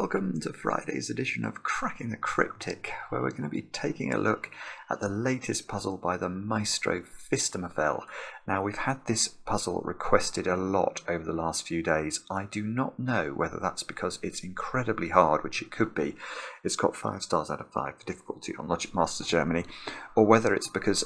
welcome to Friday's edition of Cracking the Cryptic, where we're going to be taking a look at the latest puzzle by the maestro Phistomefel. Now, we've had this puzzle requested a lot over the last few days. I do not know whether that's because it's incredibly hard, which it could be. It's got 5 stars out of 5 for difficulty on Logic Masters Germany, or whether it's because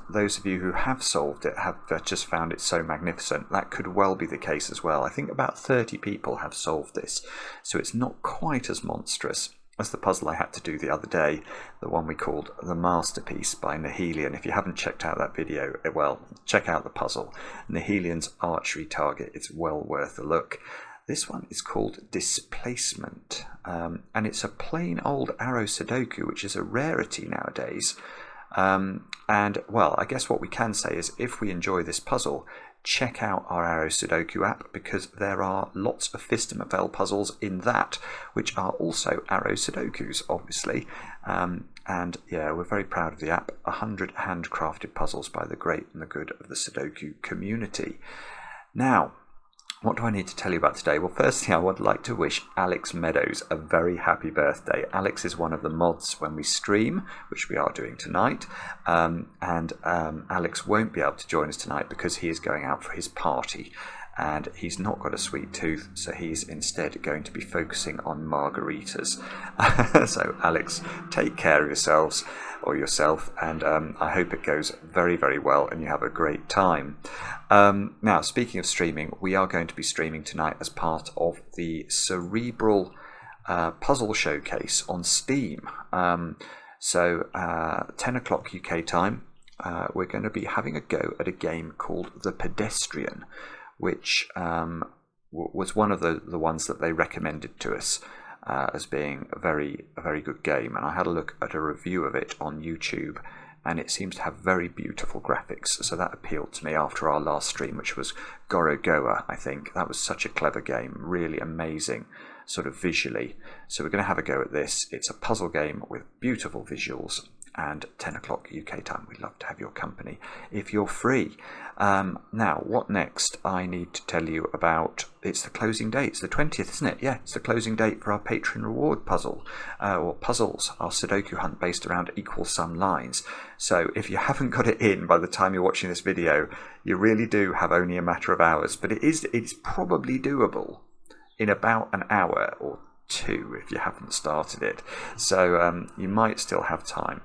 those of you who have solved it have just found it so magnificent. That could well be the case as well. I think about 30 people have solved this, so it's not quite as monstrous as the puzzle I had to do the other day, the one we called The Masterpiece by Nahileon. If you haven't checked out that video, well, check out the puzzle. Nahileon's Archery Target, it's well worth a look. This one is called Displacement, and it's a plain old arrow Sudoku, which is a rarity nowadays. And, well, I guess what we can say is if we enjoy this puzzle, check out our Arrow Sudoku app, because there are lots of Phistomefel puzzles in that, which are also Arrow Sudokus, obviously. And yeah, we're very proud of the app. 100 handcrafted puzzles by the great and the good of the Sudoku community. Now, what do I need to tell you about today? Well, firstly, I would like to wish Alex Meadows a very happy birthday. Alex is one of the mods when we stream, which we are doing tonight. Alex won't be able to join us tonight because he is going out for his party. And he's not got a sweet tooth, so he's instead going to be focusing on margaritas. So, Alex, take care of yourselves or yourself, and I hope it goes very, very well and you have a great time. Now, speaking of streaming, we are going to be streaming tonight as part of the Cerebral Puzzle Showcase on Steam. 10 o'clock UK time, we're going to be having a go at a game called The Pedestrian, which was one of the ones that they recommended to us as being a very good game. And I had a look at a review of it on YouTube, and it seems to have very beautiful graphics. So that appealed to me after our last stream, which was Gorogoa, I think. That was such a clever game, really amazing, sort of visually. So we're going to have a go at this. It's a puzzle game with beautiful visuals, and 10 o'clock UK time. We'd love to have your company if you're free. Now, what next? I need to tell you about, it's the closing date. It's the 20th, isn't it? Yeah, it's the closing date for our Patreon reward puzzle, or puzzles, our Sudoku hunt based around equal sum lines. So if you haven't got it in by the time you're watching this video, you really do have only a matter of hours, but it's probably doable in about an hour or two if you haven't started it. So you might still have time.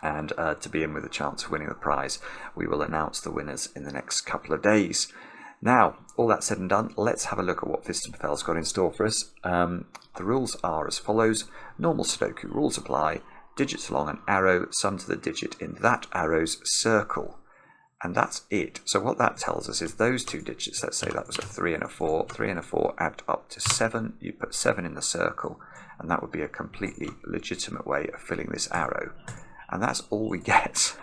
And to be in with a chance of winning the prize. We will announce the winners in the next couple of days. Now, all that said and done, let's have a look at what Phistomefel's got in store for us. The rules are as follows. Normal Sudoku rules apply. Digits along an arrow, sum to the digit in that arrow's circle. And that's it. So what that tells us is those two digits, let's say that was a 3 and a 4. 3 and a 4 add up to 7. You put 7 in the circle, and that would be a completely legitimate way of filling this arrow. And that's all we get.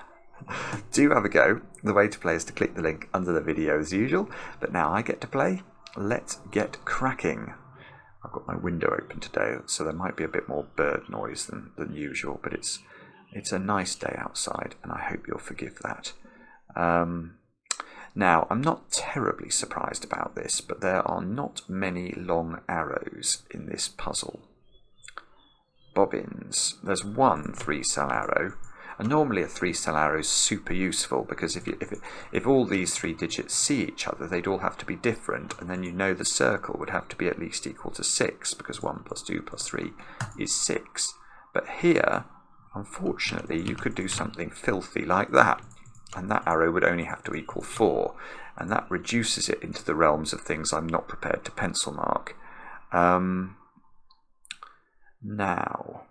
Do have a go. The way to play is to click the link under the video as usual. But now I get to play. Let's get cracking. I've got my window open today, so there might be a bit more bird noise than usual. But it's a nice day outside, and I hope you'll forgive that. Now, I'm not terribly surprised about this, but there are not many long arrows in this puzzle. Bobbins. There's one 3-cell arrow, and normally a 3-cell arrow is super useful, because if all these 3 digits see each other, they'd all have to be different, and then you know the circle would have to be at least equal to 6, because 1 plus 2 plus 3 is 6. But here, unfortunately, you could do something filthy like that, and that arrow would only have to equal 4, and that reduces it into the realms of things I'm not prepared to pencil mark. Now,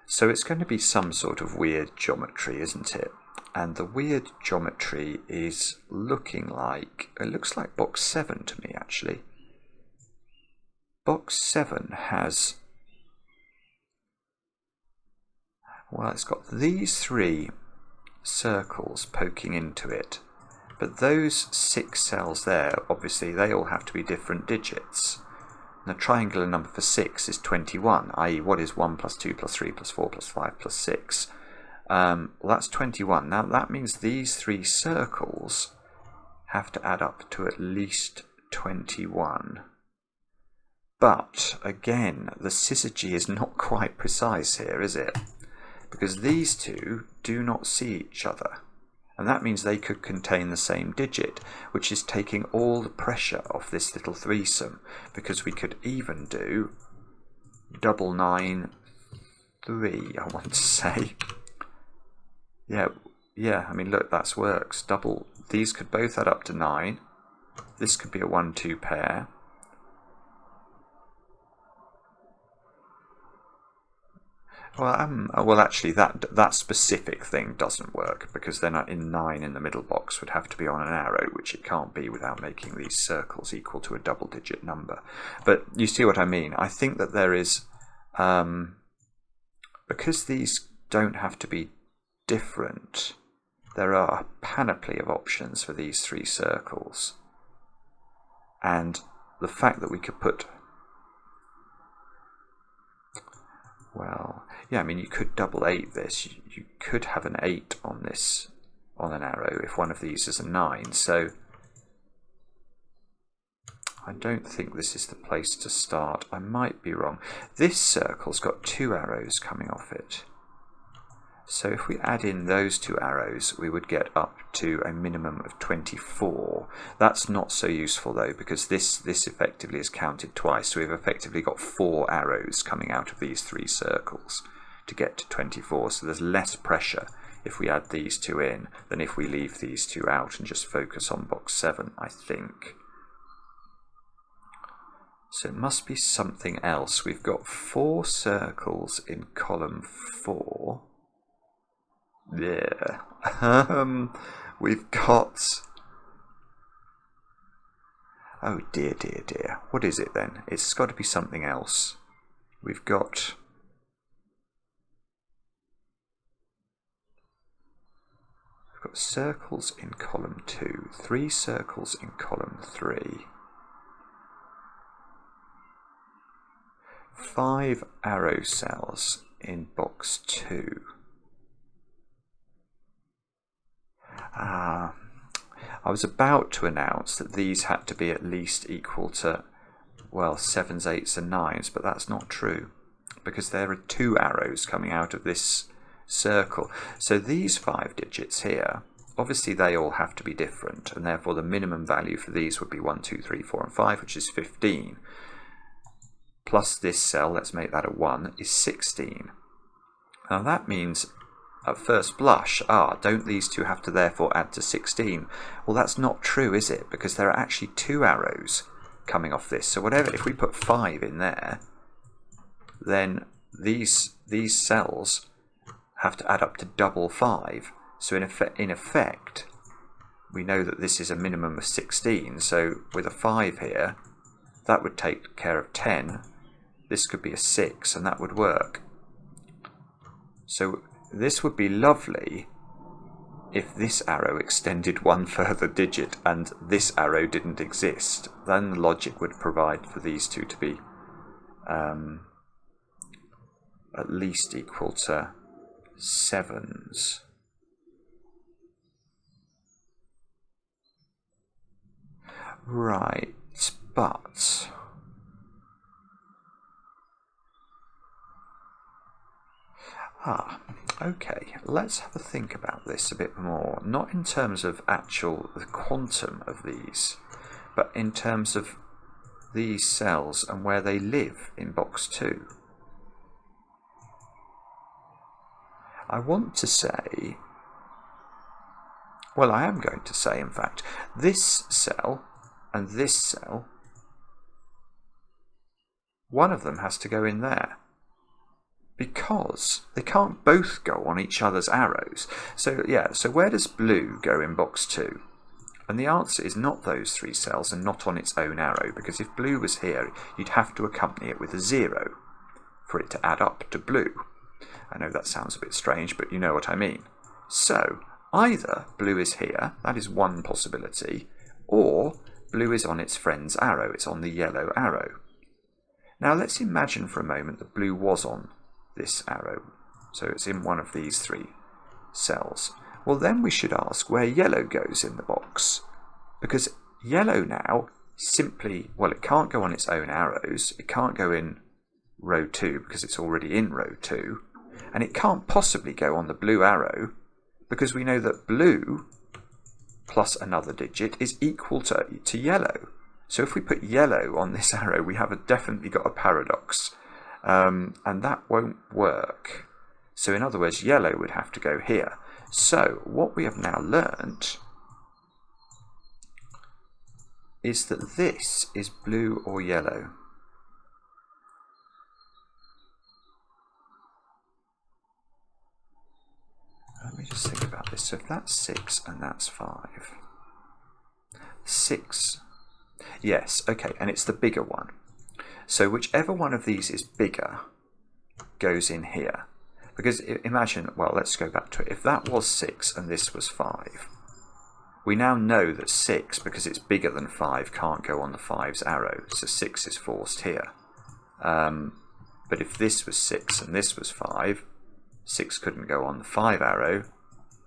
so it's going to be some sort of weird geometry, isn't it? And the weird geometry is looking like, it looks like box 7 to me, actually. Box 7 has, well, it's got these 3 circles poking into it, but those 6 cells there, obviously they all have to be different digits. The triangular number for 6 is 21, i.e. what is 1 plus 2 plus 3 plus 4 plus 5 plus 6? Well, that's 21. Now that means these 3 circles have to add up to at least 21. But again, the syzygy is not quite precise here, is it? Because these two do not see each other. And that means they could contain the same digit, which is taking all the pressure off this little threesome, because we could even do 993, I want to say. Yeah, I mean, look, that works. These could both add up to 9. This could be a 1-2 pair. Well, actually, that specific thing doesn't work, because then in 9 in the middle box would have to be on an arrow, which it can't be without making these circles equal to a double-digit number. But you see what I mean? I think that there is, because these don't have to be different, there are a panoply of options for these 3 circles. And the fact that we could put... Well, yeah, I mean, you could double 8 this. You could have an 8 on this, on an arrow, if one of these is a 9. So I don't think this is the place to start. I might be wrong. This circle's got 2 arrows coming off it. So if we add in those 2 arrows, we would get up to a minimum of 24. That's not so useful though, because this effectively is counted twice. So we've effectively got 4 arrows coming out of these 3 circles to get to 24. So there's less pressure if we add these 2 in than if we leave these 2 out and just focus on box 7, I think. So it must be something else. We've got 4 circles in column 4. Yeah. We've got... Oh dear, dear, dear. What is it then? It's got to be something else. We've got... circles in column 2, 3 circles in column 3, 5 arrow cells in box 2. I was about to announce that these had to be at least equal to, well, 7s, 8s and 9s, but that's not true, because there are 2 arrows coming out of this circle. So these 5 digits here, obviously they all have to be different, and therefore the minimum value for these would be 1, 2, 3, 4 and 5, which is 15. Plus this cell, let's make that a 1, is 16. Now that means at first blush, don't these 2 have to therefore add to 16? Well, that's not true, is it? Because there are actually 2 arrows coming off this. So whatever, if we put 5 in there, then these cells have to add up to double 5. So in effect, we know that this is a minimum of 16. So with a 5 here, that would take care of 10. This could be a 6, and that would work. So this would be lovely if this arrow extended 1 further digit and this arrow didn't exist. Then the logic would provide for these 2 to be at least equal to 7s. Right, but... okay, let's have a think about this a bit more, not in terms of the quantum of these, but in terms of these cells and where they live in box 2. I want to say, well, I am going to say, in fact, this cell and this cell, one of them has to go in there, because they can't both go on each other's arrows. So yeah, so where does blue go in box 2? And the answer is not those 3 cells and not on its own arrow, because if blue was here, you'd have to accompany it with a 0 for it to add up to blue. I know that sounds a bit strange, but you know what I mean. So either blue is here, that is one possibility, or blue is on its friend's arrow, it's on the yellow arrow. Now let's imagine for a moment that blue was on this arrow, so it's in one of these 3 cells. Well, then we should ask where yellow goes in the box, because yellow now simply, well, it can't go on its own arrows. It can't go in row 2 because it's already in row 2. And it can't possibly go on the blue arrow because we know that blue plus another digit is equal to yellow. So if we put yellow on this arrow, we have definitely got a paradox. And that won't work. So in other words, yellow would have to go here. So what we have now learnt is that this is blue or yellow. Let me just think about this. So if that's 6 and that's 5. 6. Yes, okay, and it's the bigger one. So whichever one of these is bigger goes in here. Because imagine, well, let's go back to it. If that was 6 and this was 5, we now know that 6, because it's bigger than 5, can't go on the 5's arrow. So 6 is forced here. But if this was 6 and this was 5, 6 couldn't go on the 5 arrow,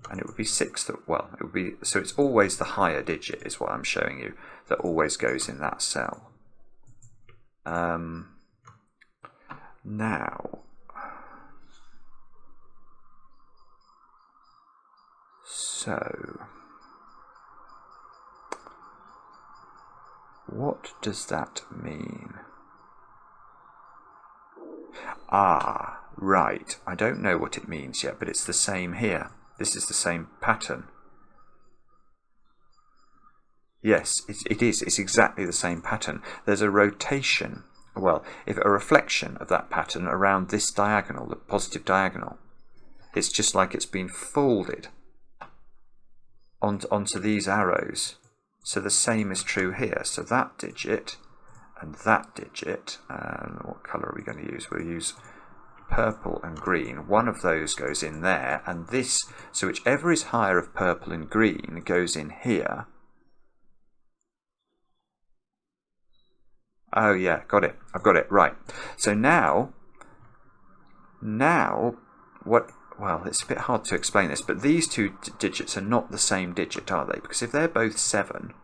and it would be 6 that, well, it would be, so it's always the higher digit is what I'm showing you, that always goes in that cell. Now, so, what does that mean? Ah, right, I don't know what it means yet, but it's the same here. This is the same pattern. Yes, it is. It's exactly the same pattern. There's a rotation, well, if a reflection of that pattern around this diagonal, the positive diagonal. It's just like it's been folded onto these arrows. So the same is true here. So that digit and that digit, what colour are we going to use? We'll use purple and green. One of those goes in there, and this, so whichever is higher of purple and green goes in here. Oh yeah, got it. I've got it. Right. So now what, well, it's a bit hard to explain this, but these two digits are not the same digit, are they? Because if they're both 7,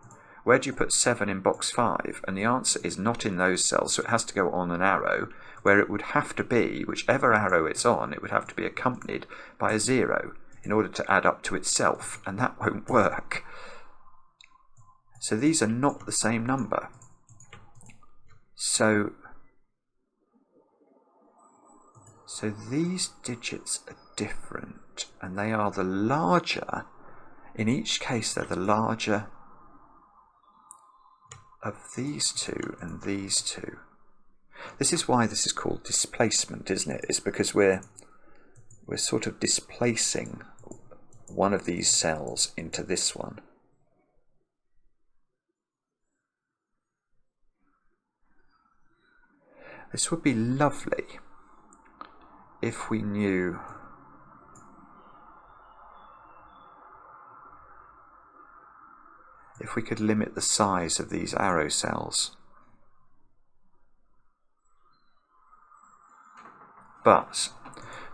where do you put 7 in box 5? And the answer is not in those cells, so it has to go on an arrow, where it would have to be, whichever arrow it's on, it would have to be accompanied by a 0 in order to add up to itself, and that won't work. So these are not the same number. So these digits are different, and they are the larger, in each case they're the larger of these two and these two. This is why this is called displacement, isn't it? It's because we're sort of displacing one of these cells into this one. This would be lovely if we knew if we could limit the size of these arrow cells. But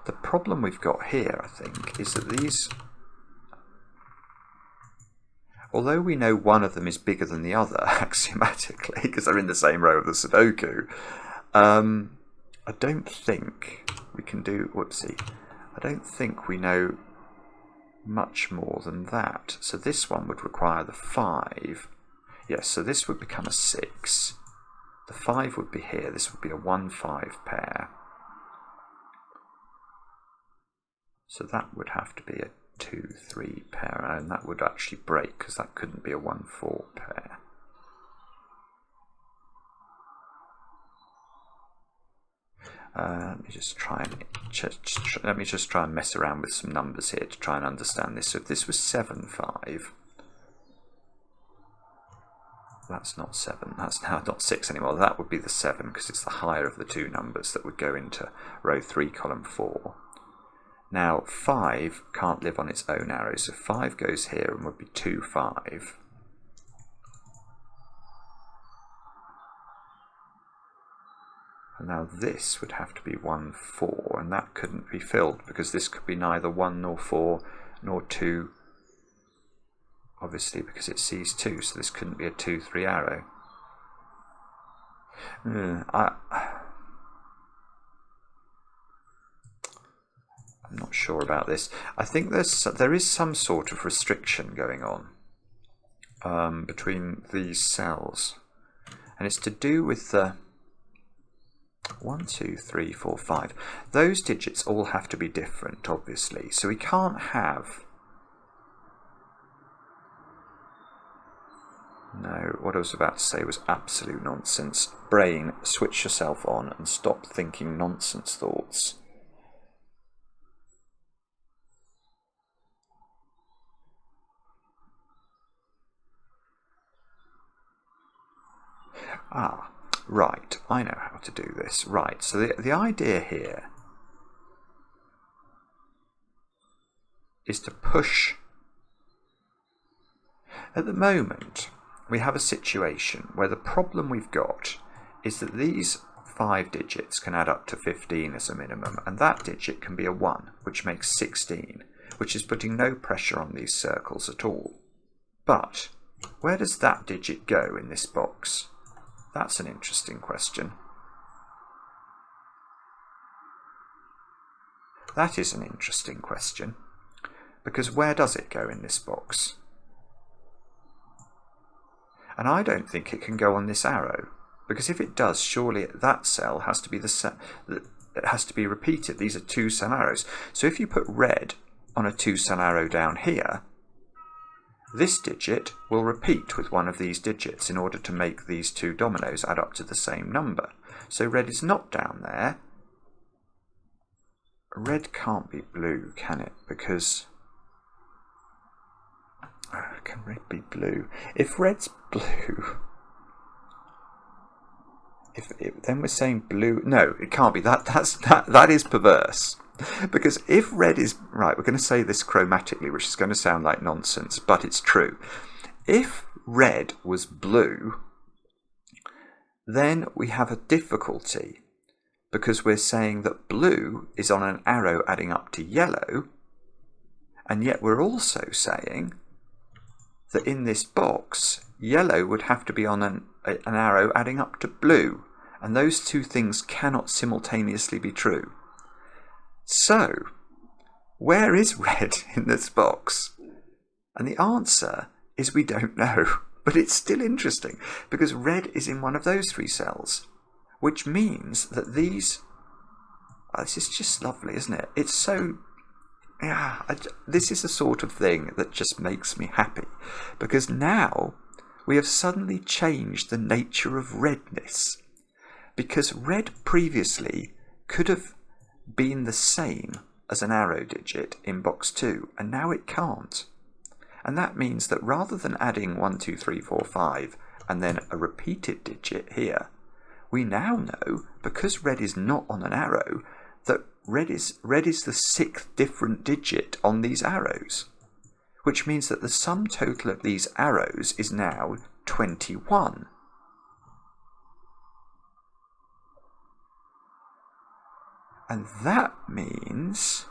the problem we've got here, I think, is that these, although we know one of them is bigger than the other axiomatically because they're in the same row of the Sudoku, I don't think we can do, whoopsie, I don't think we know much more than that. So this one would require the 5. Yes, so this would become a 6. The 5 would be here. This would be a 1-5 pair. So that would have to be a 2-3 pair, and that would actually break because that couldn't be a 1-4 pair. Let me just try and mess around with some numbers here to try and understand this. So if this was 7-5, that's not 7. That's now not 6 anymore. That would be the 7 because it's the higher of the two numbers that would go into row 3, column 4. Now 5 can't live on its own arrow, so 5 goes here and would be 2-5. And now this would have to be 1-4, and that couldn't be filled because this could be neither 1 nor 4 nor 2, obviously because it sees 2, so this couldn't be a 2-3 arrow. I'm not sure about this. I think there is some sort of restriction going on between these cells, and it's to do with the 1, 2, 3, 4, 5. Those digits all have to be different, obviously, so we can't have... No, what I was about to say was absolute nonsense. Brain, switch yourself on and stop thinking nonsense thoughts. Ah, right, I know how to do this. Right, so the idea here is to push. At the moment, we have a situation where the problem we've got is that these 5 digits can add up to 15 as a minimum, and that digit can be a 1, which makes 16, which is putting no pressure on these circles at all. But where does that digit go in this box? That's an interesting question. That is an interesting question, because where does it go in this box? And I don't think it can go on this arrow, because if it does, surely that cell has to be it has to be repeated. These are 2 cell arrows. So if you put red on a 2 cell arrow down here, this digit will repeat with one of these digits in order to make these 2 dominoes add up to the same number. So red is not down there. Red can't be blue, can it? Because... can red be blue? If red's blue... then we're saying blue... No, it can't be. That is perverse. Because if red is... Right, we're going to say this chromatically, which is going to sound like nonsense, but it's true. If red was blue, then we have a difficulty, because we're saying that blue is on an arrow adding up to yellow, and yet we're also saying that in this box, yellow would have to be on an arrow adding up to blue, and those 2 things cannot simultaneously be true. So, where is red in this box? And the answer is we don't know, but it's still interesting, because red is in one of those 3 cells, which means that these... Oh, this is just lovely, isn't it? It's so... Yeah, this is the sort of thing that just makes me happy, because now we have suddenly changed the nature of redness, because red previously could have been the same as an arrow digit in box 2, and now it can't. And that means that rather than adding 1, 2, 3, 4, 5 and then a repeated digit here, we now know, because red is not on an arrow, that red is the 6th different digit on these arrows, which means that the sum total of these arrows is now 21. And that means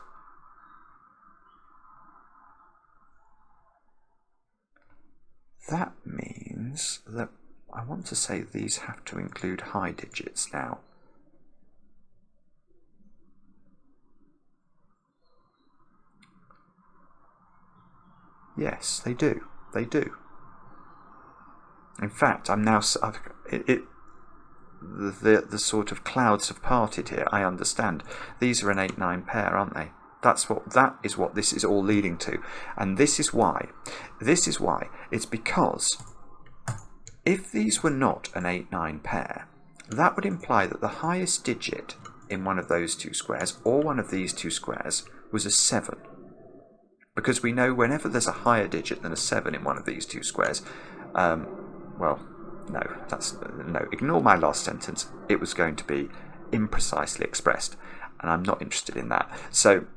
that I want to say these have to include high digits now. Yes, they do. They do. In fact, I'm now... The sort of clouds have parted here, I understand. These are an 8-9 pair, aren't they? That is what this is all leading to. And this is why. It's because if these were not an 8-9 pair, that would imply that the highest digit in one of those 2 squares, or one of these 2 squares, was a 7. Because we know whenever there's a higher digit than a 7 in one of these 2 squares, no, ignore my last sentence. It was going to be imprecisely expressed, and I'm not interested in that. So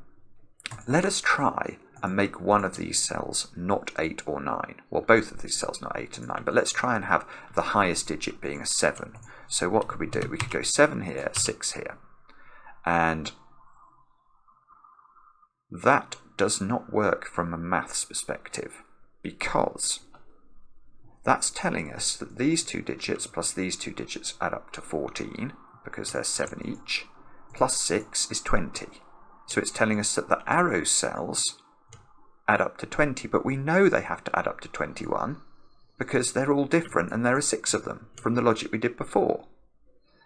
let us try and make one of these cells not 8 or 9. Well, both of these cells not 8 and 9, but let's try and have the highest digit being a 7. So what could we do? We could go 7 here, 6 here. And that does not work from a maths perspective, because that's telling us that these two digits plus these two digits add up to 14, because they're 7 each, plus 6 is 20. So it's telling us that the arrow cells add up to 20, but we know they have to add up to 21 because they're all different and there are 6 of them from the logic we did before.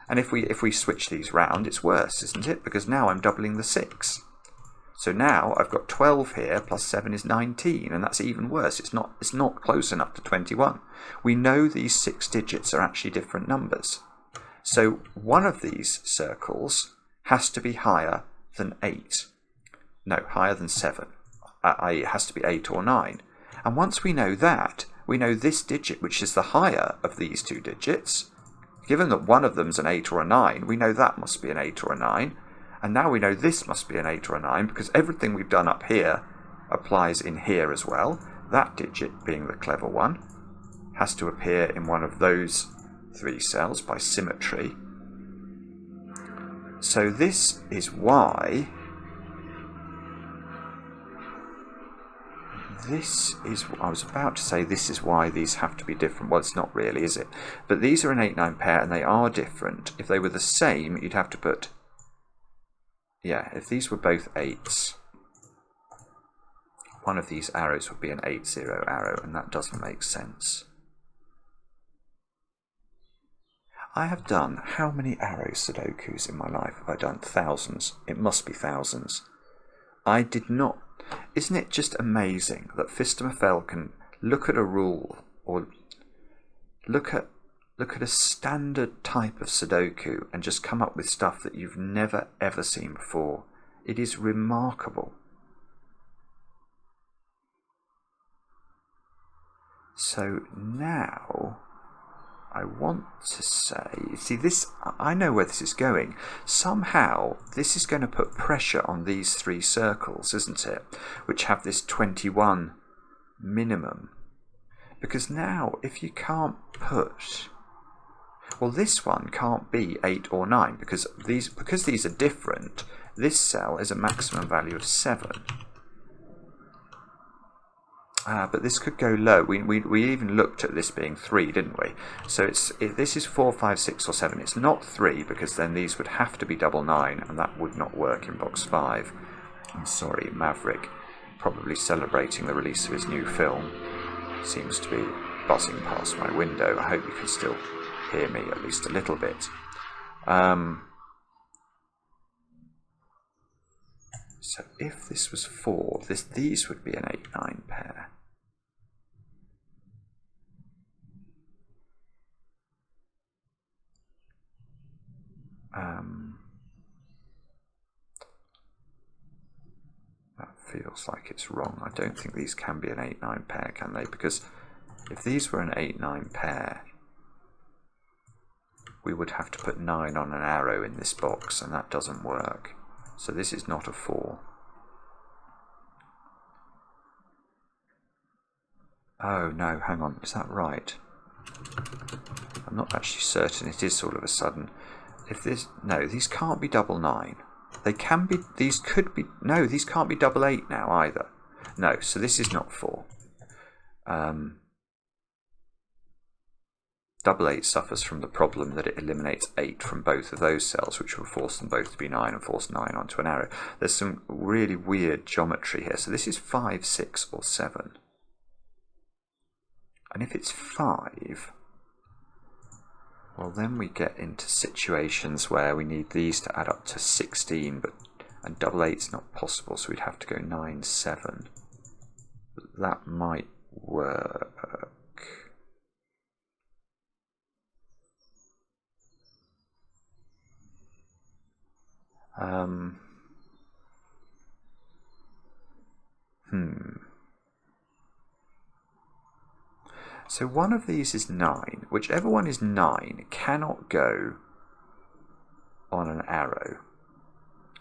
And if we switch these round, it's worse, isn't it? Because now I'm doubling the 6. So now I've got 12 here, plus 7 is 19, and that's even worse. It's not close enough to 21. We know these 6 digits are actually different numbers. So one of these circles has to be higher than 8. No, higher than 7. It has to be 8 or 9. And once we know that, we know this digit, which is the higher of these two digits. Given that one of them's an 8 or a 9, we know that must be an 8 or a 9. And now we know this must be an 8 or a 9, because everything we've done up here applies in here as well. That digit, being the clever one, has to appear in one of those 3 cells by symmetry. So this is why I was about to say this is why these have to be different. Well, it's not really, is it? But these are an 8-9 pair and they are different. If they were the same, you'd have to put, yeah, if these were both 8s, one of these arrows would be an 8-0 arrow, and that doesn't make sense. I have done how many arrow Sudokus in my life have I done? Thousands. It must be thousands. I did not. Isn't it just amazing that Phistomefel can look at a rule or look at a standard type of Sudoku and just come up with stuff that you've never ever seen before? It is remarkable. So now I want to say, see this, I know where this is going. Somehow this is going to put pressure on these 3 circles, isn't it? Which have this 21 minimum. Because now if you can't put, well, this one can't be 8 or 9 because these are different. This cell is a maximum value of 7. But this could go low. We even looked at this being 3, didn't we? So if this is 4, 5, 6 or 7. It's not 3 because then these would have to be double 9 and that would not work in box 5. I'm sorry, Maverick, probably celebrating the release of his new film, seems to be buzzing past my window. I hope you can still hear me at least a little bit. So if this was 4, these would be an 8-9 pair. That feels like it's wrong. I don't think these can be an 8-9 pair, can they? Because if these were an 8-9 pair, we would have to put 9 on an arrow in this box, and that doesn't work. So this is not a 4. Oh no, hang on, is that right? I'm not actually certain. It is sort of a sudden. If this, no, these can't be double 9. They can be, these could be, no, these can't be double 8 now either. No, so this is not 4. Double 8 suffers from the problem that it eliminates 8 from both of those cells, which will force them both to be 9 and force 9 onto an arrow. There's some really weird geometry here. So this is 5, 6 or 7. And if it's 5, well then we get into situations where we need these to add up to 16, and double 8's not possible, so we'd have to go 9, 7. But that might work. So one of these is 9. Whichever one is 9 cannot go on an arrow.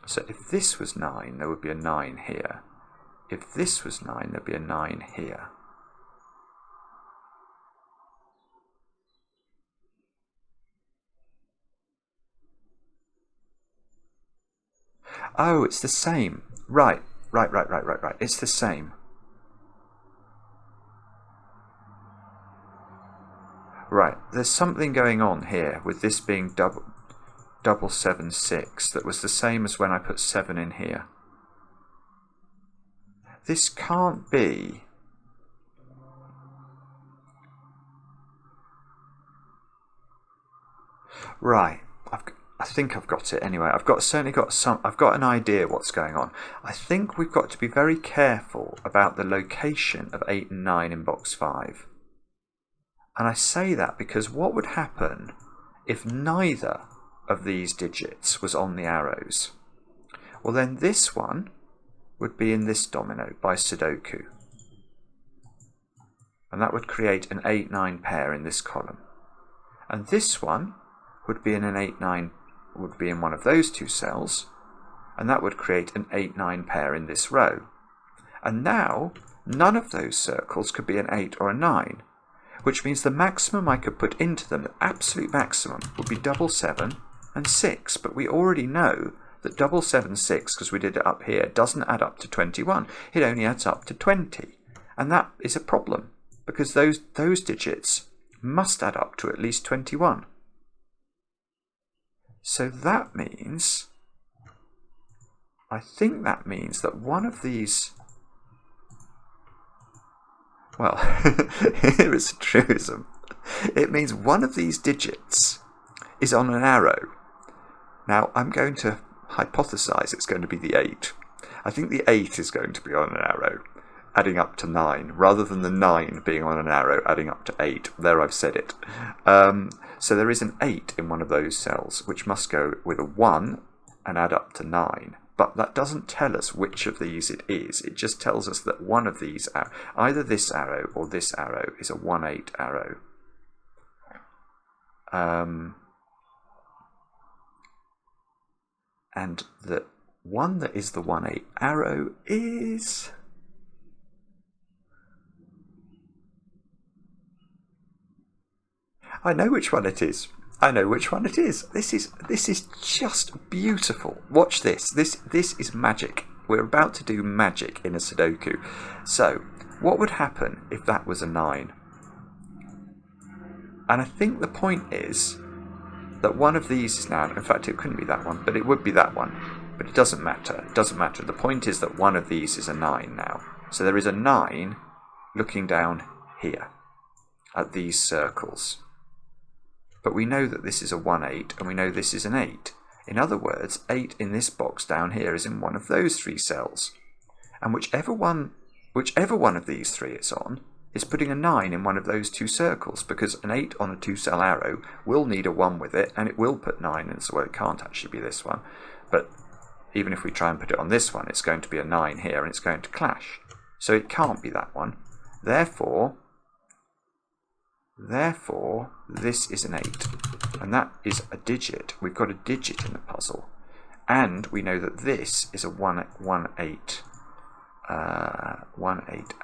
So if this was 9, there would be a 9 here. If this was 9, there'd be a 9 here. Oh, it's the same. Right. It's the same. Right, there's something going on here with this being double 7 6 that was the same as when I put 7 in here. This can't be. Right, I think I've got it anyway. I've got an idea what's going on. I think we've got to be very careful about the location of 8 and 9 in box 5. And I say that because what would happen if neither of these digits was on the arrows? Well, then this one would be in this domino by Sudoku. And that would create an 8-9 pair in this column. And this one would be in an 8-9, would be in one of those two cells, and that would create an 8-9 pair in this row. And now none of those circles could be an 8 or a 9, which means the maximum I could put into them, the absolute maximum, would be double 7 and 6. But we already know that double 7 6, because we did it up here, doesn't add up to 21. It only adds up to 20. And that is a problem, because those digits must add up to at least 21. So that means, I think that means that one of these, well, here is a truism. It means one of these digits is on an arrow. Now, I'm going to hypothesize it's going to be the 8. I think the 8 is going to be on an arrow, adding up to 9, rather than the 9 being on an arrow, adding up to 8. There, I've said it. So there is an 8 in one of those cells, which must go with a 1 and add up to 9. But that doesn't tell us which of these it is. It just tells us that one of these, either this arrow or this arrow, is a 1-8 arrow. And the one that is the 1-8 arrow is... I know which one it is. I know which one it is. This is just beautiful. Watch this. This is magic. We're about to do magic in a Sudoku. So, what would happen if that was a 9? And I think the point is that one of these is now, in fact it couldn't be that one, but it would be that one. But it doesn't matter. It doesn't matter. The point is that one of these is a 9 now. So there is a 9 looking down here at these circles. But we know that this is a 1-8 and we know this is an 8. In other words, 8 in this box down here is in one of those 3 cells. And whichever one of these 3 it's on is putting a 9 in one of those 2 circles, because an 8 on a 2-cell arrow will need a 1 with it, and it will put 9 in. So, well, it can't actually be this one. But even if we try and put it on this one, it's going to be a 9 here and it's going to clash. So it can't be that one. Therefore, this is an 8, and that is a digit. We've got a digit in the puzzle, and we know that this is a 1-8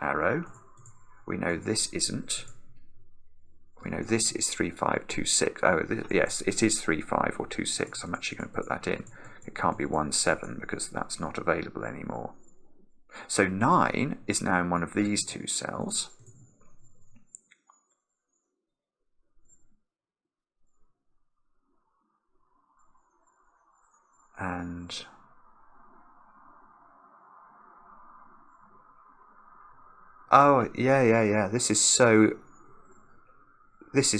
arrow. We know this isn't. We know this is 3 5 2 6. Oh, yes, it is 3 5 or 2 6. I'm actually going to put that in. It can't be 1 7 because that's not available anymore. So 9 is now in one of these 2 cells. And oh yeah. This is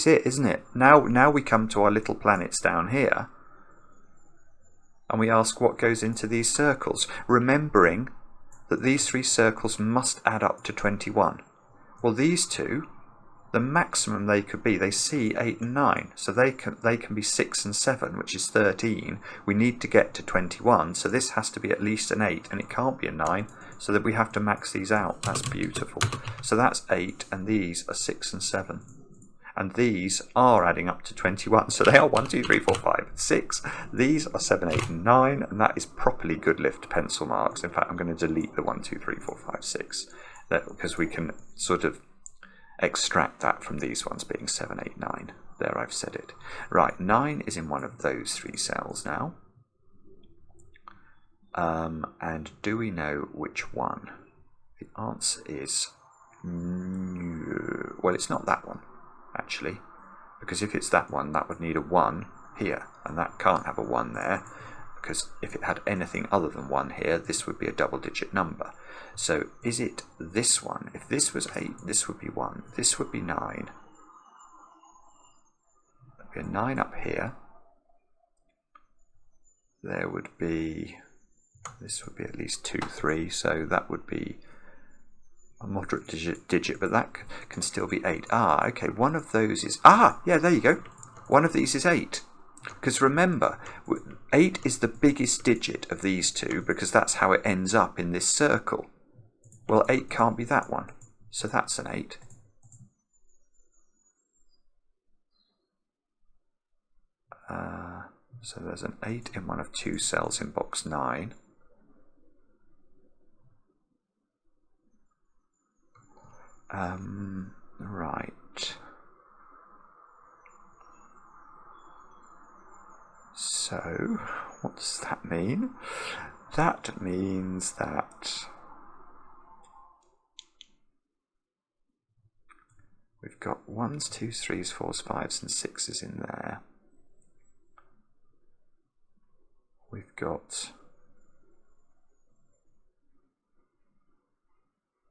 it, isn't it? Now we come to our little planets down here, and we ask what goes into these circles, remembering that these 3 circles must add up to 21. Well, these 2, the maximum they could be, they see 8 and 9, so they can be 6 and 7, which is 13. We need to get to 21, so this has to be at least an 8, and it can't be a 9, so that we have to max these out. That's beautiful. So that's 8, and these are 6 and 7. And these are adding up to 21, so they are 1, 2, 3, 4, 5, 6. These are 7, 8, and 9, and that is properly Goodliffe pencil marks. In fact, I'm going to delete the 1, 2, 3, 4, 5, 6, because we can sort of extract that from these ones being 7, 8, 9. There, I've said it. Right, 9 is in one of those 3 cells now. And do we know which one? The answer is no. Well, it's not that one, actually. because if it's that one, that would need a 1 here, and that can't have a 1 there, because if it had anything other than 1 here, this would be a double-digit number. So is it this one? If this was 8, this would be 1. This would be 9. There'd be a 9 up here. There would be, this would be at least 2, 3, so that would be a moderate digit, but that can still be 8. Ah, okay, one of those is, yeah, there you go. One of these is 8. Because remember, 8 is the biggest digit of these two, because that's how it ends up in this circle. Well, 8 can't be that one, so that's an 8. So there's an 8 in one of 2 cells in box 9. Right. So, what does that mean? That means that we've got 1s, 2s, 3s, 4s, 5s and 6s in there. We've got,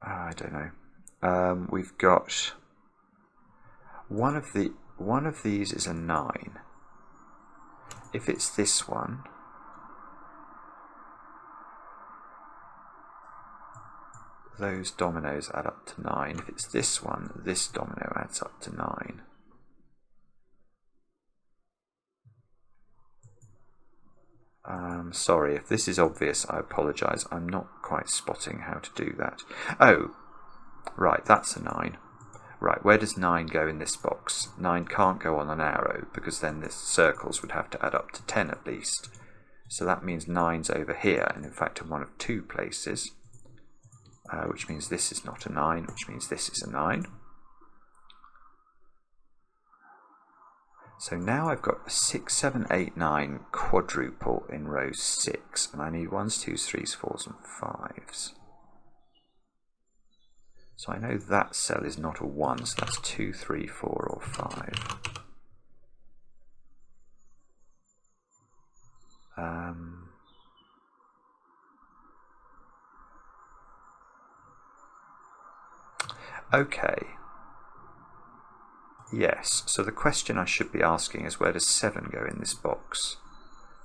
I don't know. We've got one of these is a 9. If it's this one, those dominoes add up to 9. If it's this one, this domino adds up to 9. Sorry, if this is obvious, I apologise. I'm not quite spotting how to do that. Oh, right, that's a 9. Right, where does 9 go in this box? 9 can't go on an arrow, because then the circles would have to add up to 10 at least. So that means 9's over here, and in fact in one of 2 places, which means this is not a 9, which means this is a 9. So now I've got a 6, 7, 8, 9 quadruple in row 6, and I need 1s, 2s, 3s, 4s and 5s. So I know that cell is not a 1, so that's 2, 3, 4 or 5. Okay. Yes, so the question I should be asking is, where does 7 go in this box?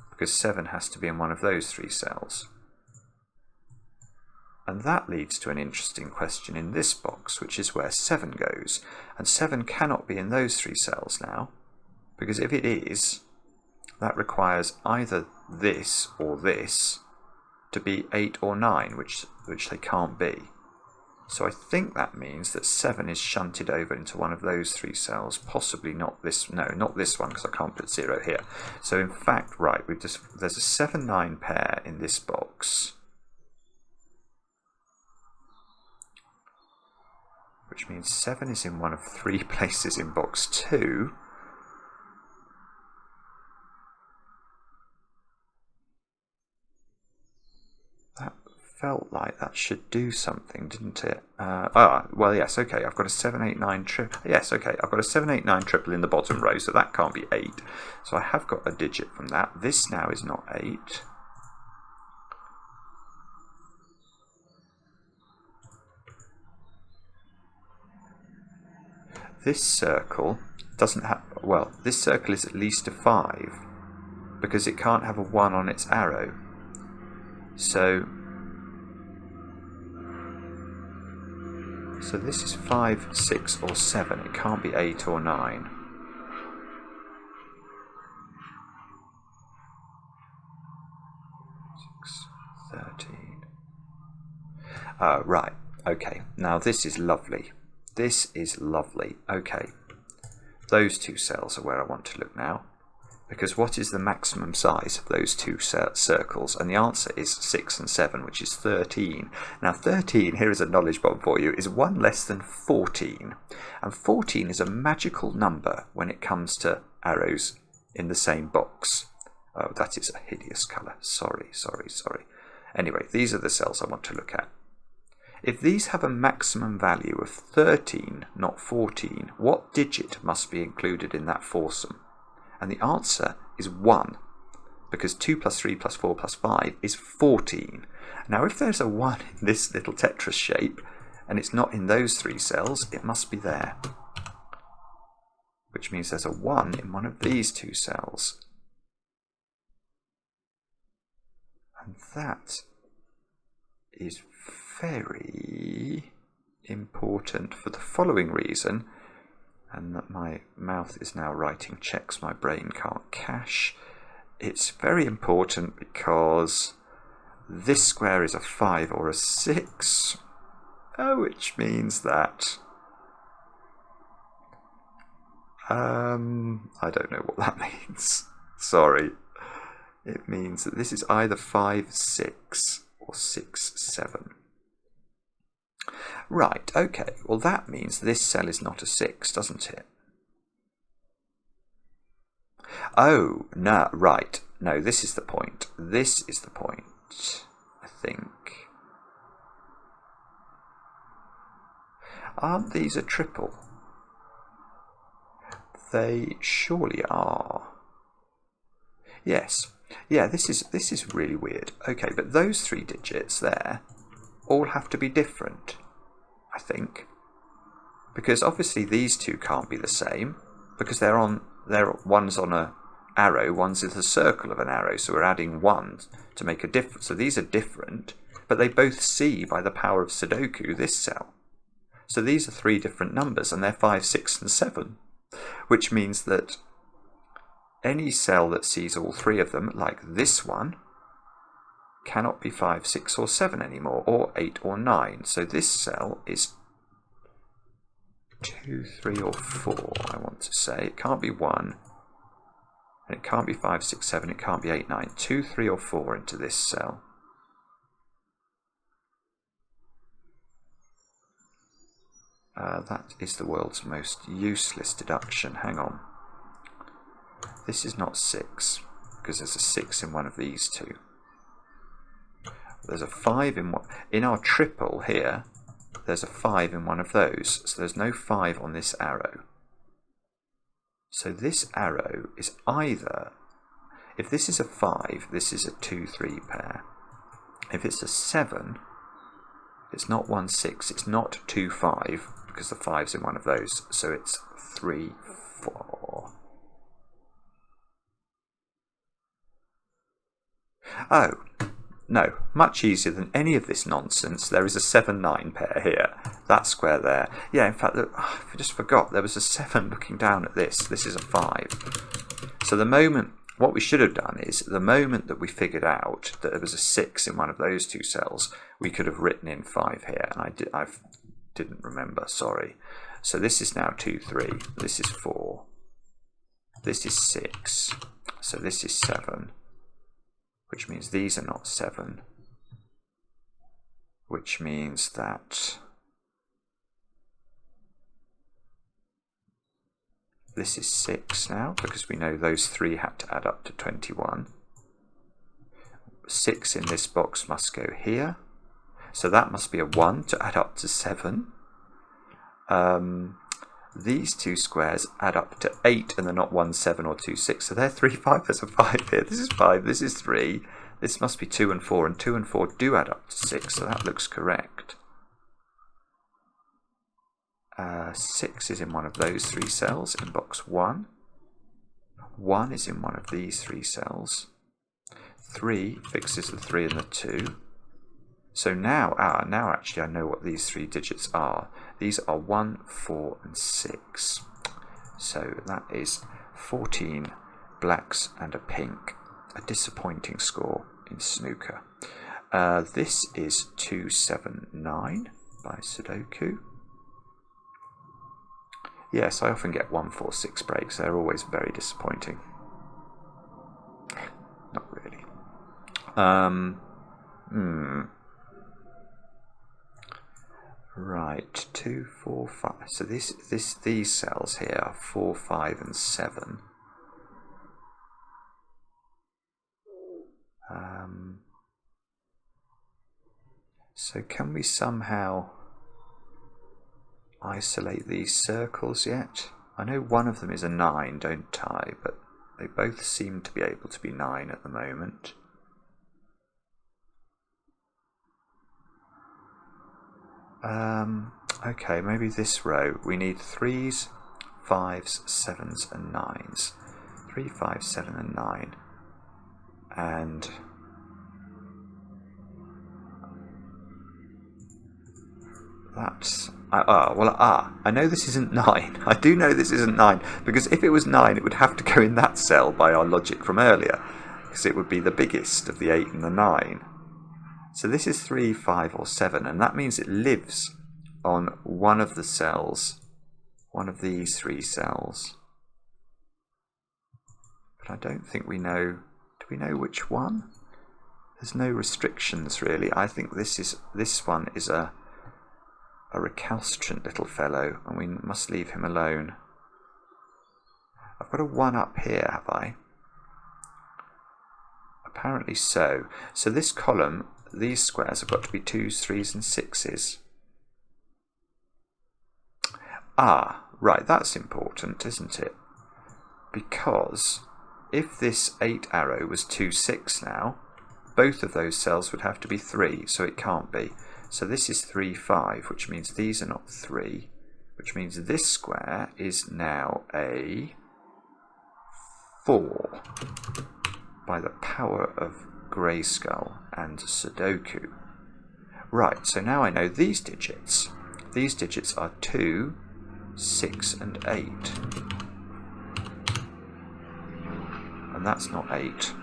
Because 7 has to be in one of those 3 cells. And that leads to an interesting question in this box, which is where 7 goes. And 7 cannot be in those 3 cells now, because if it is, that requires either this or this to be 8 or 9, which they can't be. So I think that means that 7 is shunted over into one of those 3 cells, possibly not this, no, not this one, because I can't put 0 here. So in fact, right, there's a 7-9 pair in this box, which means 7 is in one of 3 places in box 2. That felt like that should do something, didn't it? Well, yes, okay, I've got a 7, 8, 9 triple. Yes, okay, I've got a 7, 8, 9 triple in the bottom row, so that can't be 8. So I have got a digit from that. This now is not 8. This circle doesn't have, well, this circle is at least a 5, because it can't have a 1 on its arrow. So this is 5, 6 or 7. It can't be 8 or 9. Right, okay, now this is lovely. This is lovely. Okay, those 2 cells are where I want to look now, because what is the maximum size of those 2 circles? And the answer is 6 and 7, which is 13. Now 13, here is a knowledge bomb for you, is 1 less than 14. And 14 is a magical number when it comes to arrows in the same box. Oh, that is a hideous colour. Sorry. Anyway, these are the cells I want to look at. If these have a maximum value of 13, not 14, what digit must be included in that foursome? And the answer is 1, because 2 plus 3 plus 4 plus 5 is 14. Now, if there's a 1 in this little Tetris shape, and it's not in those 3 cells, it must be there. Which means there's a 1 in one of these 2 cells. And that is very important for the following reason, and that my mouth is now writing checks my brain can't cache. It's very important because this square is a 5 or a 6, which means that I don't know what that means. Sorry. It means that this is either 5, 6 or 6, 7. Right, okay. Well, that means this cell is not a 6, doesn't it? Oh, no, right. No, this is the point. This is the point, I think. Aren't these a triple? They surely are. Yes. Yeah, this is really weird. Okay, but those 3 digits there all have to be different, I think. Because obviously these 2 can't be the same, because one's on a arrow, one's in the circle of an arrow, so we're adding 1 to make a difference. So these are different, but they both see by the power of Sudoku this cell. So these are 3 different numbers, and they're 5, 6, and 7, which means that any cell that sees all 3 of them, like this one, cannot be 5, 6, or 7 anymore, or 8 or 9. So this cell is 2, 3, or 4, I want to say. It can't be 1, and it can't be 5, 6, 7, it can't be 8, 9. 2, 3, or 4 into this cell. That is the world's most useless deduction. Hang on. This is not 6, because there's a 6 in one of these 2. There's a 5 in our triple here. There's a 5 in one of those, so there's no 5 on this arrow. So this arrow is either, if this is a 5, this is a 2, 3 pair. If it's a 7, it's not 1, 6, it's not 2, 5, because the 5's in one of those, so it's 3, 4. Oh, no, much easier than any of this nonsense. There is a 7, 9 pair here. That square there. Yeah, in fact, I just forgot there was a 7 looking down at this. This is a 5. So the moment, what we should have done is, the moment that we figured out that there was a 6 in one of those 2 cells, we could have written in 5 here. And I didn't remember, sorry. So this is now 2, 3. This is 4. This is 6. So this is 7. Which means these are not 7, which means that this is 6 now, because we know those 3 had to add up to 21. 6 in this box must go here, so that must be a 1 to add up to 7. These 2 squares add up to 8, and they're not 1, 7, or 2, 6. So they're 3, 5. There's a 5 here. This is 5. This is 3. This must be 2 and 4. And 2 and 4 do add up to 6. So that looks correct. 6 is in one of those 3 cells in box 1. 1 is in one of these 3 cells. 3 fixes the 3 and the 2. So now actually I know what these 3 digits are. These are 1, 4, and 6. So that is 14 blacks and a pink. A disappointing score in snooker. This is 279 by Sudoku. Yes, I often get 1, 4, 6 breaks. They're always very disappointing. Not really. Right, 2, 4, 5. So these cells here are 4, 5, and 7. So can we somehow isolate these circles yet? I know one of them is a 9, don't I? But they both seem to be able to be 9 at the moment. Okay, maybe this row. We need 3s, 5s, 7s and 9s. 3, 5, 7 and 9. And that's... I know this isn't 9. I do know this isn't 9, because if it was 9 it would have to go in that cell by our logic from earlier, because it would be the biggest of the 8 and the 9. So this is 3, 5 or 7, and that means it lives on one of the cells, one of these 3 cells. But I don't think we know... Do we know which one? There's no restrictions really. I think this one is a recalcitrant little fellow, and we must leave him alone. I've got a 1 up here, have I? Apparently so. So this column, these squares have got to be 2s, 3s and 6s. Ah, right, that's important, isn't it? Because if this 8 arrow was 2, 6 now, both of those cells would have to be 3, so it can't be. So this is 3, 5, which means these are not 3, which means this square is now a 4 by the power of Grayskull and Sudoku. Right, so now I know these digits. These digits are 2, 6 and 8. And that's not 8.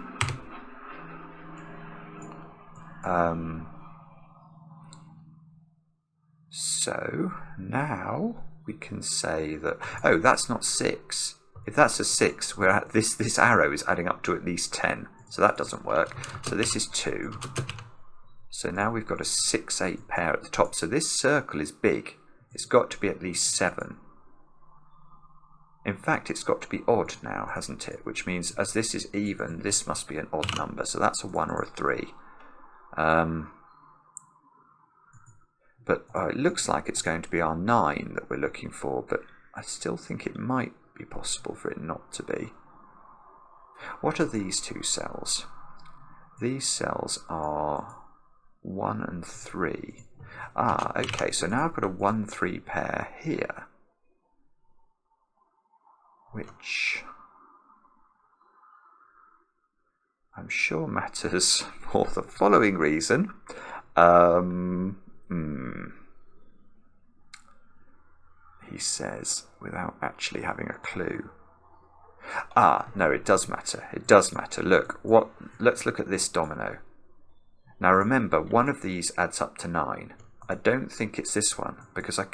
So now we can say that, oh, that's not 6. If that's a 6, we're at this arrow is adding up to at least 10. So that doesn't work. So this is 2. So now we've got a 6, 8 pair at the top. So this circle is big. It's got to be at least 7. In fact, it's got to be odd now, hasn't it? Which means as this is even, this must be an odd number. So that's a 1 or a 3. But it looks like it's going to be our 9 that we're looking for, but I still think it might be possible for it not to be. What are these 2 cells? These cells are 1 and 3. Ah, okay, so now I've got a 1, 3 pair here, which I'm sure matters for the following reason. He says, without actually having a clue. Ah, no, it does matter. It does matter. Look, let's look at this domino. Now remember, one of these adds up to 9. I don't think it's this one, because I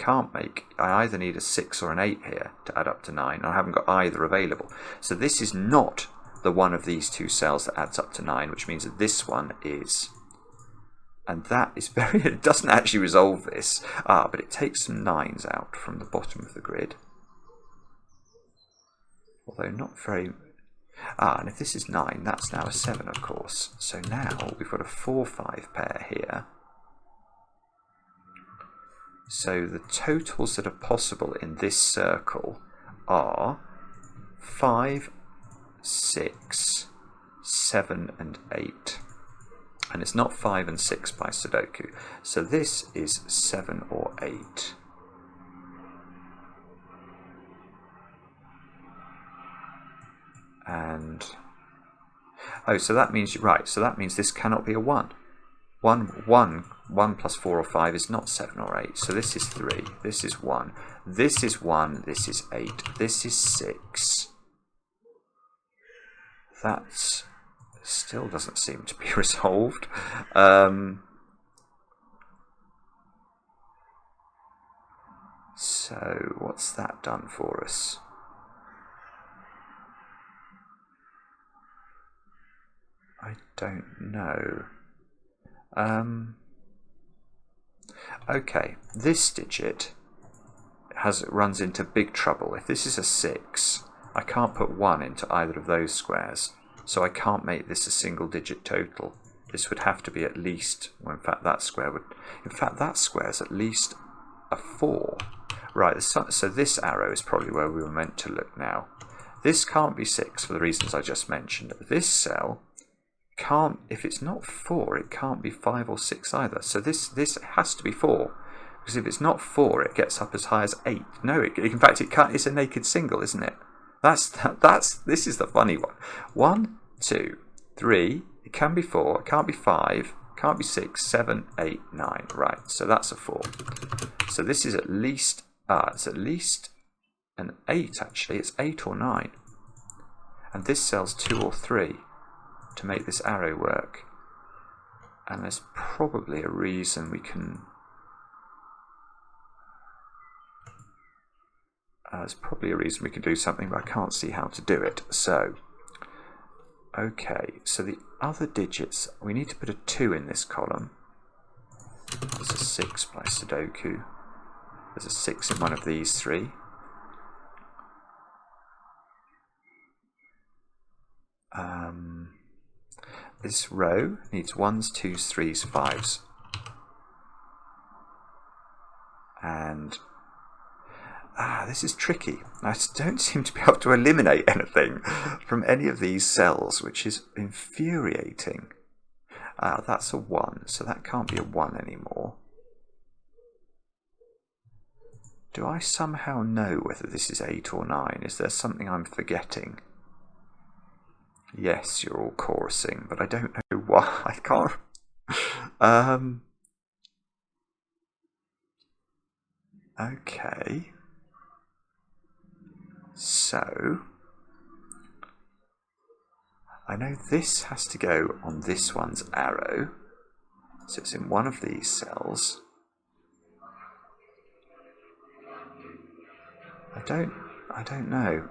either need a 6 or an 8 here to add up to 9. I haven't got either available. So this is not the one of these 2 cells that adds up to 9, which means that this one is. And that is it doesn't actually resolve this. But it takes some 9s out from the bottom of the grid. Although not very... and if this is 9, that's now a 7, of course. So now we've got a 4, 5 pair here. So the totals that are possible in this circle are 5, 6, 7 and 8. And it's not 5 and 6 by Sudoku. So this is 7 or 8. And so that means so that means this cannot be a 1. 1 plus 4 or 5 is not 7 or 8. So this is 3. This is 1. This is 1. This is 8. This is 6. That's still doesn't seem to be resolved. So what's that done for us? I don't know. Okay, this digit runs into big trouble. If this is a 6, I can't put 1 into either of those squares, so I can't make this a single digit total. this would have to be at least, well, in fact that square is at least a 4. Right, so this arrow is probably where we were meant to look now. This can't be 6 for the reasons I just mentioned. This cell can't, if it's not 4, it can't be 5 or 6 either. So this has to be 4. Because if it's not 4, it gets up as high as 8. No, in fact, it can't. It's a naked single, isn't it? This is the funny one. 1, 2, 3. It can be 4. It can't be 5. Can't be 6, 7, 8, 9. Right. So that's a 4. So this is at least. It's at least an 8. Actually, it's 8 or 9. And this cell's 2 or 3 to make this arrow work. And there's probably a reason we can. There's probably a reason we can do something, but I can't see how to do it. So, okay, so the other digits, we need to put a 2 in this column. There's a 6 by Sudoku. There's a 6 in one of these 3. This row needs 1s, 2s, 3s, 5s. And this is tricky. I don't seem to be able to eliminate anything from any of these cells, which is infuriating. That's a 1, so that can't be a 1 anymore. Do I somehow know whether this is 8 or 9? Is there something I'm forgetting? Yes, you're all chorusing, but I don't know why. I can't. Okay. So, I know this has to go on this one's arrow, so it's in one of these cells. I don't know.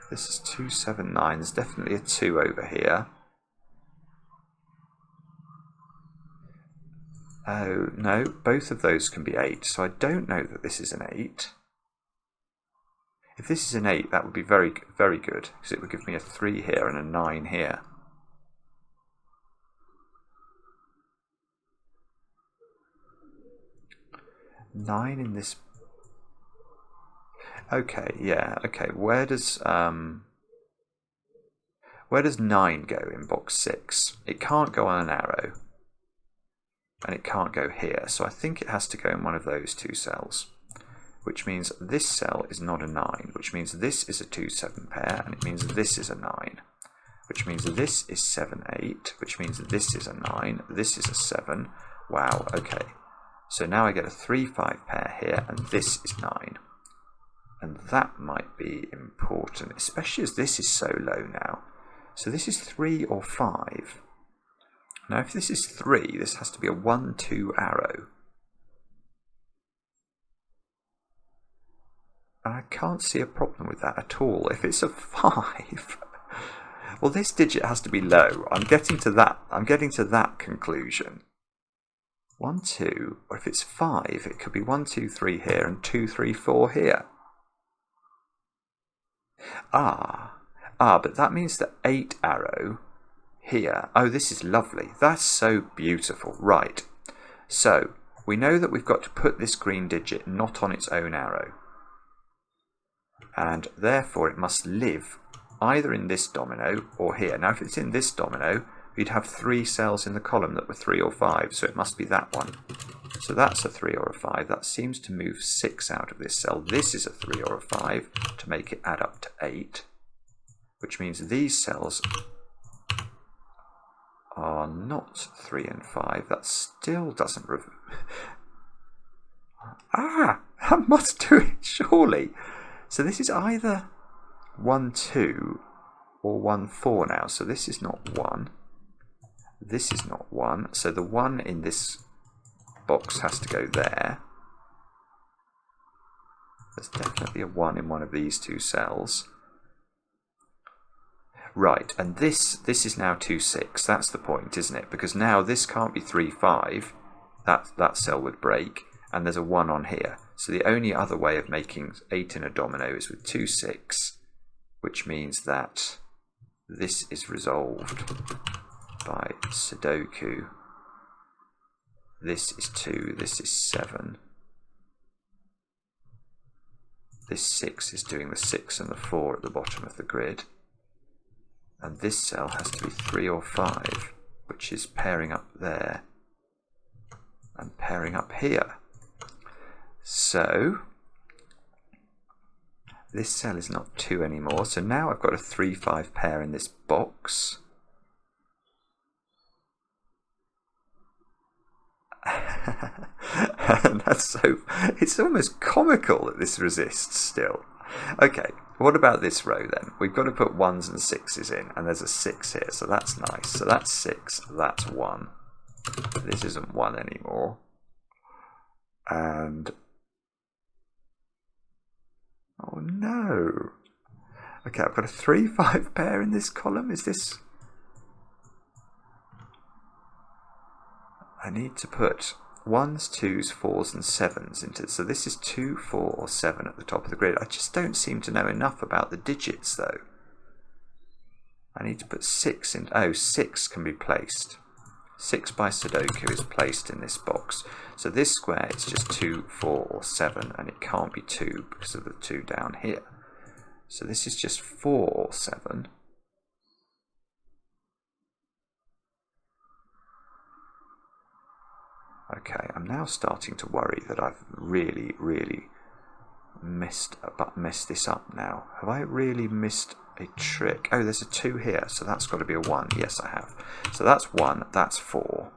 This is 2, 7, 9. There's definitely a 2 over here. Oh, no, both of those can be 8, so I don't know that this is an 8. If this is an 8, that would be very, very good, because it would give me a 3 here and a 9 here. Nine in this. Okay, yeah, okay. Where does 9 go in box 6? It can't go on an arrow, and it can't go here, so I think it has to go in one of those 2 cells. Which means this cell is not a 9, which means this is a 2-7 pair, and it means this is a 9, which means this is 7-8, which means this is a 9, this is a 7. Wow, okay. So now I get a 3-5 pair here, and this is 9. And that might be important, especially as this is so low now. So this is 3 or 5. Now if this is 3, this has to be a 1-2 arrow. I can't see a problem with that at all. If it's a 5, well, this digit has to be low. I'm getting to that conclusion. 1, 2, or if it's 5, it could be 1, 2, 3 here and 2, 3, 4 here. But that means the 8 arrow here. Oh, this is lovely. That's so beautiful. Right. So we know that we've got to put this green digit not on its own arrow. And therefore it must live either in this domino or here. Now if it's in this domino, we'd have 3 cells in the column that were 3 or 5, so it must be that one. So that's a 3 or a 5. That seems to move 6 out of this cell. This is a 3 or a 5 to make it add up to 8, which means these cells are not 3 and 5. That still doesn't... that must do it, surely. So this is either 1, 2 or 1, 4 now. So this is not 1. This is not 1. So the 1 in this box has to go there. There's definitely a 1 in one of these 2 cells. Right, and this is now 2, 6. That's the point, isn't it? Because now this can't be 3, 5. That cell would break. And there's a 1 on here. So the only other way of making 8 in a domino is with 2, 6, which means that this is resolved. by SUDOKU. This is 2, this is 7. This 6 is doing the 6 and the 4 at the bottom of the grid. And this cell has to be 3 or 5, which is pairing up there and pairing up here. So this cell is not 2 anymore. So now I've got a 3-5 pair in this box. And that's so, it's almost comical that this resists still. Okay, what about this row then? We've got to put 1s and 6s in, and there's a 6 here, so that's nice. So that's 6, that's 1. This isn't 1 anymore. And oh no. Okay, I've got a 3-5 pair in this column. Is this? I need to put 1s, 2s, 4s and 7s into it. So this is 2, 4 or 7 at the top of the grid. I just don't seem to know enough about the digits though. I need to put 6 in. Oh, 6 can be placed. 6 by SUDOKU is placed in this box. So this square is just 2, 4 or 7 and it can't be 2 because of the 2 down here. So this is just 4 or 7. Okay, I'm now starting to worry that I've really messed this up now. Have I really missed a trick? Oh, there's a 2 here, so that's got to be a 1. Yes, I have. So that's 1, that's 4.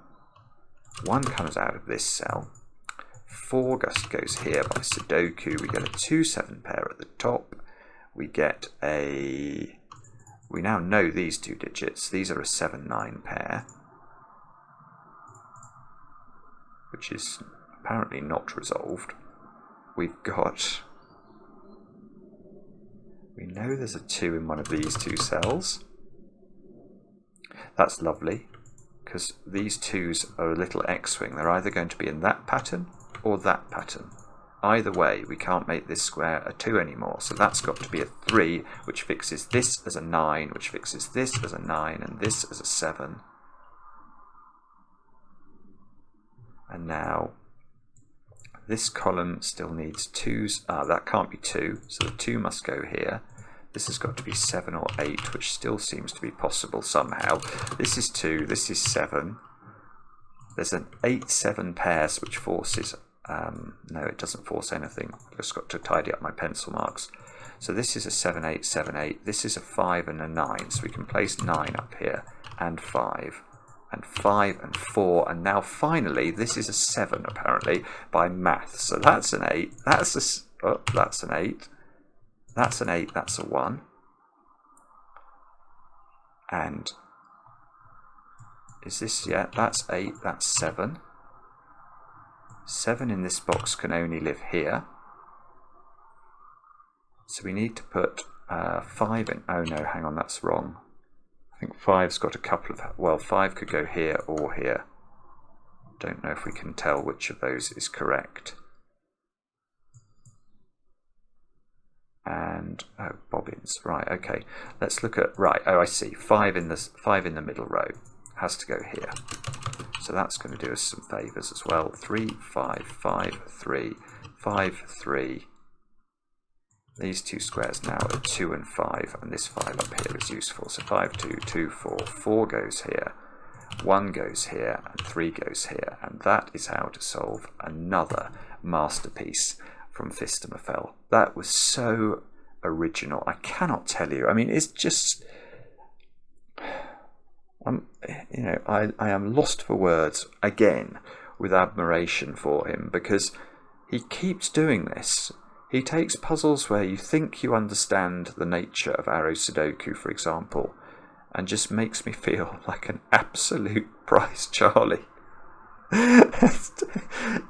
1 comes out of this cell. 4 goes here by SUDOKU. We get a 2-7 pair at the top. We get a... We now know these 2 digits. These are a 7-9 pair, which is apparently not resolved. We've got... We know there's a 2 in one of these 2 cells. That's lovely, because these 2s are a little X-wing. They're either going to be in that pattern or that pattern. Either way, we can't make this square a 2 anymore. So that's got to be a 3, which fixes this as a 9, which fixes this as a 9, and this as a 7. And now this column still needs 2s. That can't be 2, so the 2 must go here. This has got to be 7 or 8, which still seems to be possible somehow. This is 2, this is 7. There's an 8-7 pairs which forces... no, it doesn't force anything. I've just got to tidy up my pencil marks. So this is a 7-8, 7-8. This is a 5 and a 9, so we can place 9 up here, and 5. And 5 and 4, and now finally this is a 7 apparently by math. So that's an 8, that's an 8, that's an 8, that's a 1, and is this, yeah, that's 8, that's 7. 7 in this box can only live here, so we need to put 5 in. Oh no, hang on, that's wrong. I think 5's got a couple of... Well, 5 could go here or here. Don't know if we can tell which of those is correct. And... oh, bobbins. Right, okay. Let's look at... Right, oh, I see. 5 in the middle row has to go here. So that's going to do us some favours as well. 3, 5, 5, 3, 5, 3. These 2 squares now are 2 and 5, and this 5 up here is useful. So 5, 2, 2, 4, 4 goes here, 1 goes here, and 3 goes here. And that is how to solve another masterpiece from Phistomefel. That was so original. I cannot tell you. I mean, it's just... I am lost for words again with admiration for him, because he keeps doing this. He takes puzzles where you think you understand the nature of arrow Sudoku, for example, and just makes me feel like an absolute prize Charlie.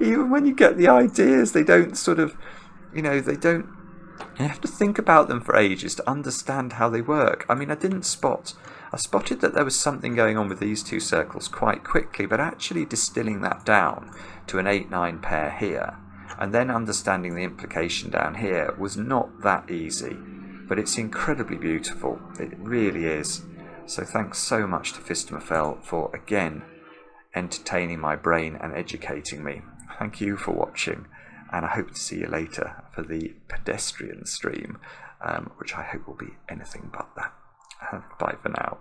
Even when you get the ideas, they don't sort of, they don't... You have to think about them for ages to understand how they work. I mean, I spotted that there was something going on with these 2 circles quite quickly, but actually distilling that down to an 8-9 pair here, and then understanding the implication down here was not that easy, but it's incredibly beautiful. It really is. So thanks so much to Phistomefel for again entertaining my brain and educating me. Thank you for watching, and I hope to see you later for the pedestrian stream, which I hope will be anything but that. Bye for now.